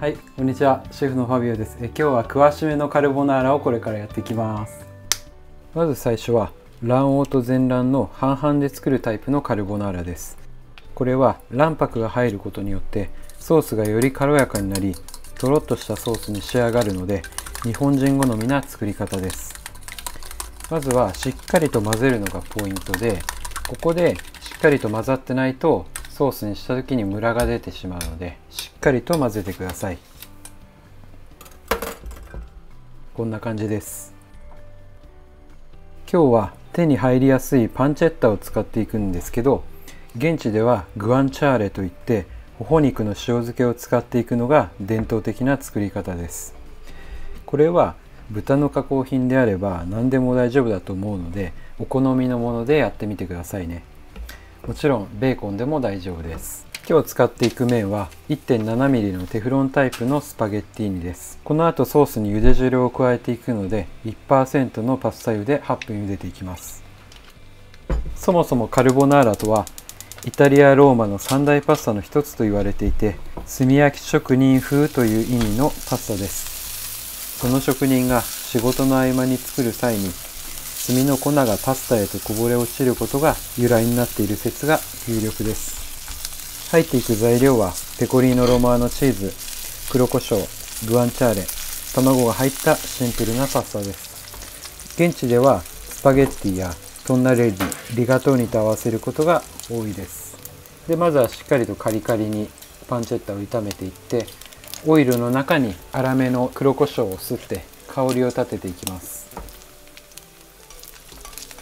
はい、こんにちは。シェフのファビオです。今日は詳しめのカルボナーラをこれからやっていきます。まず最初は卵黄と全卵の半々で作るタイプのカルボナーラです。これは卵白が入ることによってソースがより軽やかになり、とろっとしたソースに仕上がるので日本人好みな作り方です。まずはしっかりと混ぜるのがポイントで、ここでしっかりと混ざってないとソースにした時にムラが出てしまうので、しっかりと混ぜてください。こんな感じです。今日は手に入りやすいパンチェッタを使っていくんですけど、現地ではグアンチャーレといって頬肉の塩漬けを使っていくのが伝統的な作り方です。これは豚の加工品であれば何でも大丈夫だと思うので、お好みのものでやってみてくださいね。もちろんベーコンでも大丈夫です。今日使っていく麺は 1.7mm のテフロンタイプのスパゲッティーニです。この後ソースに茹で汁を加えていくので 1% のパスタ湯で8分茹でていきます。そもそもカルボナーラとはイタリア・ローマの三大パスタの一つと言われていて、炭焼き職人風という意味のパスタです。その職人が仕事の合間に作る際に炭の粉がパスタへとこぼれ落ちることが由来になっている説が有力です。入っていく材料はペコリーノロマーノチーズ、黒胡椒、グアンチャーレ、卵が入ったシンプルなパスタです。現地ではスパゲッティやトンナレッリ、リガトーニと合わせることが多いです。まずはしっかりとカリカリにパンチェッタを炒めていって、オイルの中に粗めの黒胡椒をすって香りを立てていきます。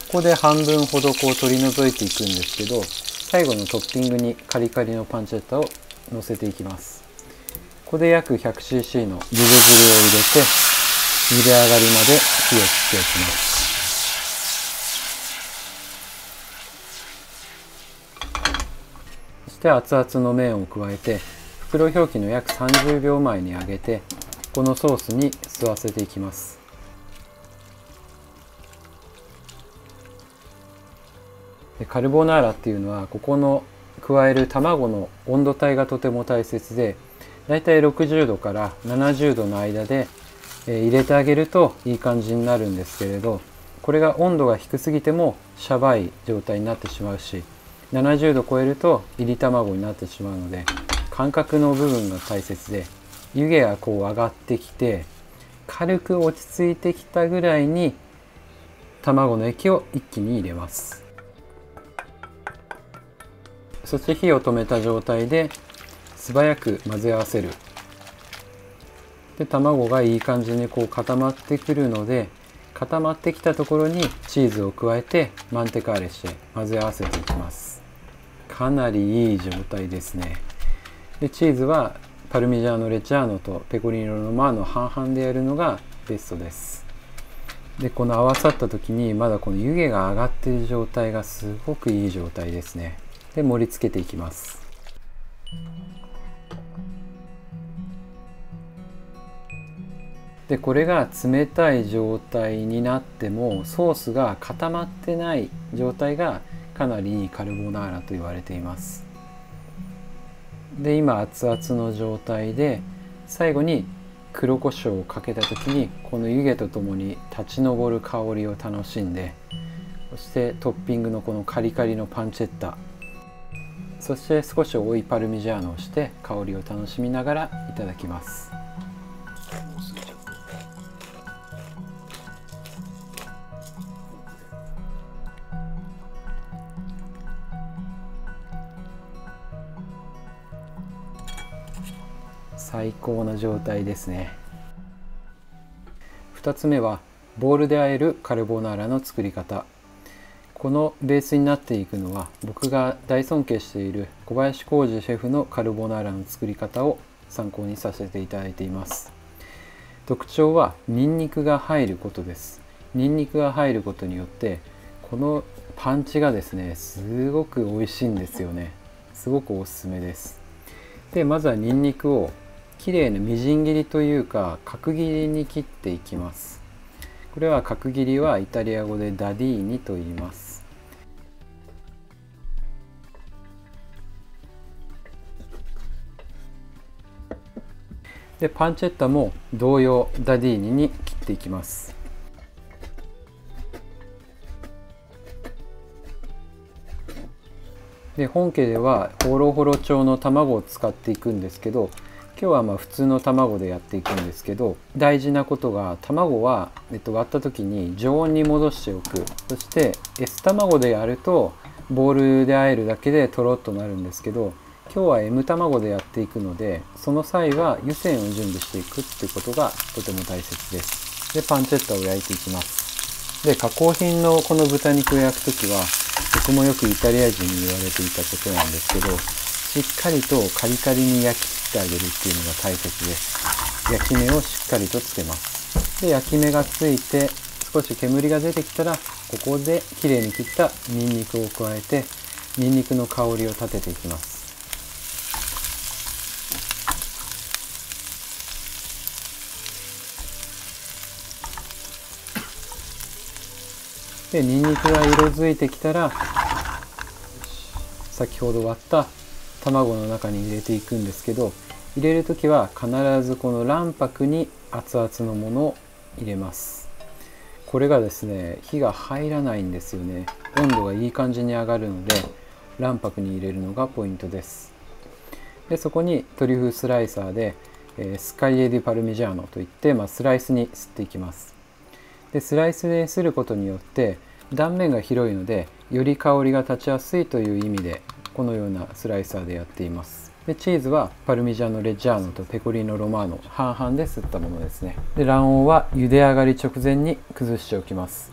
ここで半分ほど取り除いていくんですけど、最後のトッピングにカリカリのパンチェッタを乗せていきます。ここで約 100cc の茹で汁を入れて茹で上がりまで火を切っておきます。そして熱々の麺を加えて袋表記の約30秒前に揚げて、このソースに吸わせていきます。カルボナーラっていうのはここの加える卵の温度帯がとても大切で、だいたい60度から70度の間で入れてあげるといい感じになるんですけれど、これが温度が低すぎてもシャバい状態になってしまうし、70度超えると炒り卵になってしまうので、感覚の部分が大切で、湯気が上がってきて軽く落ち着いてきたぐらいに卵の液を一気に入れます。そして火を止めた状態で素早く混ぜ合わせる。で、卵がいい感じに固まってくるので、固まってきたところにチーズを加えてマンテカーレして混ぜ合わせていきます。かなりいい状態ですね。で、チーズはパルミジャーノ・レチャーノとペコリーノ・ロマーノ半々でやるのがベストです。で、この合わさった時にまだこの湯気が上がっている状態がすごくいい状態ですね。で、盛り付けていきます。で、これが冷たい状態になってもソースが固まってない状態がかなりいいカルボナーラと言われています。で、今熱々の状態で最後に黒胡椒をかけた時にこの湯気とともに立ち上る香りを楽しんで、そしてトッピングのこのカリカリのパンチェッタ、そして少し多いパルミジャーノをして香りを楽しみながらいただきます。最高な状態ですね。2つ目はボウルで和えるカルボナーラの作り方。このベースになっていくのは僕が大尊敬している小林浩二シェフのカルボナーラの作り方を参考にさせていただいています。特徴はニンニクが入ることです。ニンニクが入ることによってこのパンチがですね、すごく美味しいんですよね。すごくおすすめです。で、まずはニンニクをきれいなみじん切りというか角切りに切っていきます。これは角切りはイタリア語でダディーニと言います。でパンチェッタも同様ダディーニに切っていきます。で本家ではホロホロ調の卵を使っていくんですけど、今日は普通の卵でやっていくんですけど、大事なことが卵は、割った時に常温に戻しておく。そして S 卵でやるとボウルで和えるだけでとろっとなるんですけど、今日は M 卵でやっていくので、その際は湯煎を準備していくっていうことがとても大切です。でパンチェッタを焼いていきます。で加工品のこの豚肉を焼く時は、僕もよくイタリア人に言われていたことなんですけど、しっかりとカリカリに焼き切ってあげるっていうのが大切です。焼き目をしっかりとつけます。で焼き目がついて少し煙が出てきたら、ここできれいに切ったニンニクを加えて、ニンニクの香りを立てていきます。でニンニクが色づいてきたら、先ほど割った卵の中に入れていくんですけど、入れる時は必ずこの卵白に熱々のものを入れます。これがですね、火が入らないんですよね。温度がいい感じに上がるので、卵白に入れるのがポイントです。でそこにトリュフスライサーで、スカイエディパルミジャーノといって、スライスにすっていきます。でスライスですることによって断面が広いので、より香りが立ちやすいという意味でこのようなスライサーでやっています。でチーズはパルミジャーノレッジャーノとペコリーノロマーノ半々ですったものですね。で卵黄は茹で上がり直前に崩しておきます。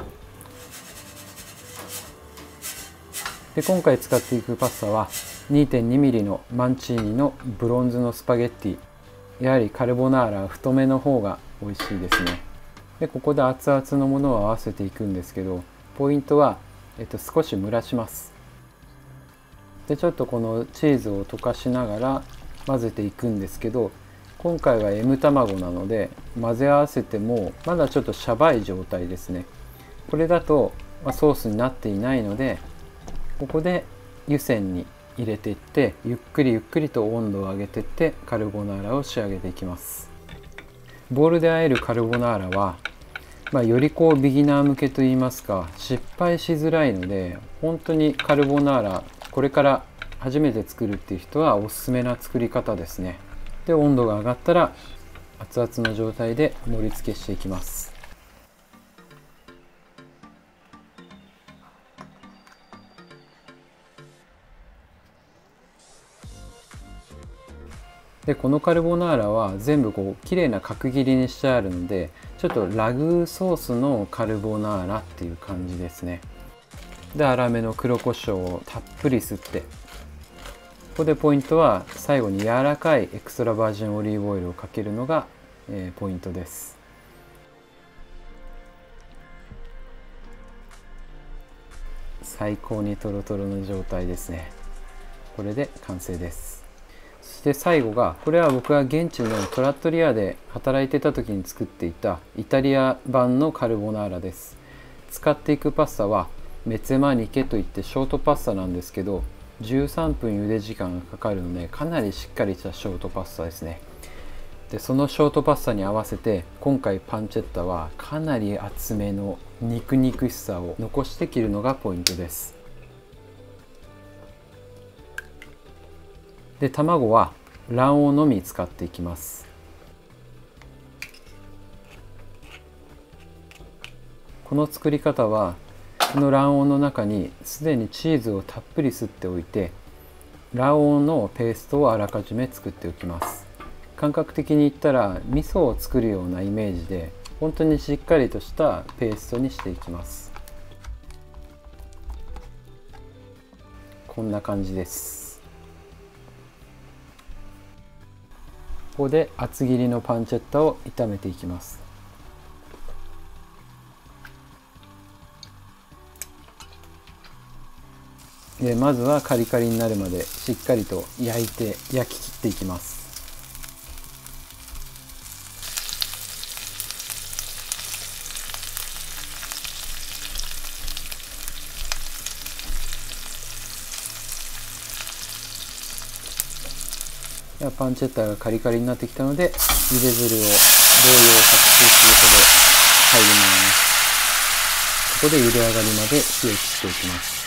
で今回使っていくパスタは 2.2mm のマンチーニのブロンズのスパゲッティ。やはりカルボナーラは太めの方が美味しいですね。でここで熱々のものを合わせていくんですけど、ポイントは、少し蒸らします。でちょっとこのチーズを溶かしながら混ぜていくんですけど、今回は M 卵なので混ぜ合わせてもまだちょっとシャバい状態ですね。これだと、ソースになっていないので、ここで湯煎に入れていって、ゆっくりゆっくりと温度を上げていってカルボナーラを仕上げていきます。ボウルで和えるカルボナーラは、よりビギナー向けといいますか、失敗しづらいので、本当にカルボナーラこれから初めて作るっていう人はおすすめな作り方ですね。で温度が上がったら熱々の状態で盛り付けしていきます。でこのカルボナーラは全部綺麗な角切りにしてあるので、ちょっとラグソースのカルボナーラっていう感じですね。で粗めの黒胡椒をたっぷり吸って、ここでポイントは最後に柔らかいエクストラバージンオリーブオイルをかけるのが、ポイントです。最高にトロトロの状態ですね。これで完成です。そして最後が、これは僕が現地のトラットリアで働いてた時に作っていたイタリア版のカルボナーラです。使っていくパスタはメツェマニケといってショートパスタなんですけど、13分茹で時間がかかるので、かなりしっかりしたショートパスタですね。でそのショートパスタに合わせて、今回パンチェッタはかなり厚めの肉々しさを残して切るのがポイントです。で卵は卵黄のみ使っていきます。この作り方は、この卵黄の中にすでにチーズをたっぷり吸っておいて、卵黄のペーストをあらかじめ作っておきます。感覚的に言ったら味噌を作るようなイメージで、本当にしっかりとしたペーストにしていきます。こんな感じです。ここで厚切りのパンチェッタを炒めていきます。でまずはカリカリになるまでしっかりと焼き切っていきます。パンチェッタがカリカリになってきたので、茹で汁を同様100ccほど入ります。ここで茹で上がりまで火を切っていきます。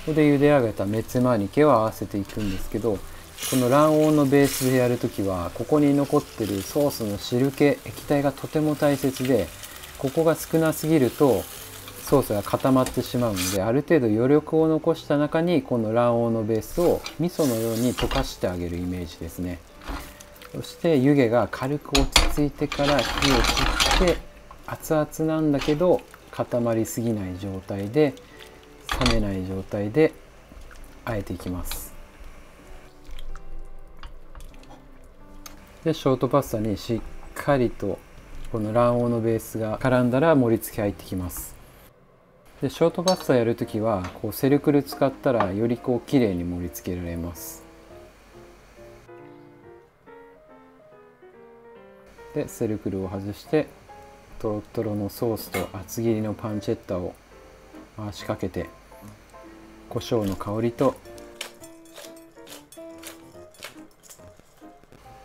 ここで茹で上げたメッツェマーニケを合わせていくんですけど、この卵黄のベースでやるときは、ここに残ってるソースの汁気、液体がとても大切で、ここが少なすぎるとソースが固まってしまうので、ある程度余力を残した中にこの卵黄のベースを味噌のように溶かしてあげるイメージですね。そして湯気が軽く落ち着いてから火を切って、熱々なんだけど固まりすぎない状態で、冷めない状態で和えていきます。でショートパスタにしっかりとこの卵黄のベースが絡んだら盛り付け入ってきます。でショートパスタやるときはセルクル使ったらより綺麗に盛り付けられます。でセルクルを外してトロトロのソースと厚切りのパンチェッタを回しかけて、胡椒の香りと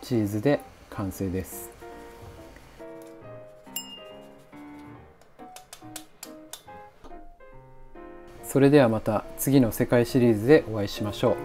チーズで完成です。それではまた次の世界シリーズでお会いしましょう。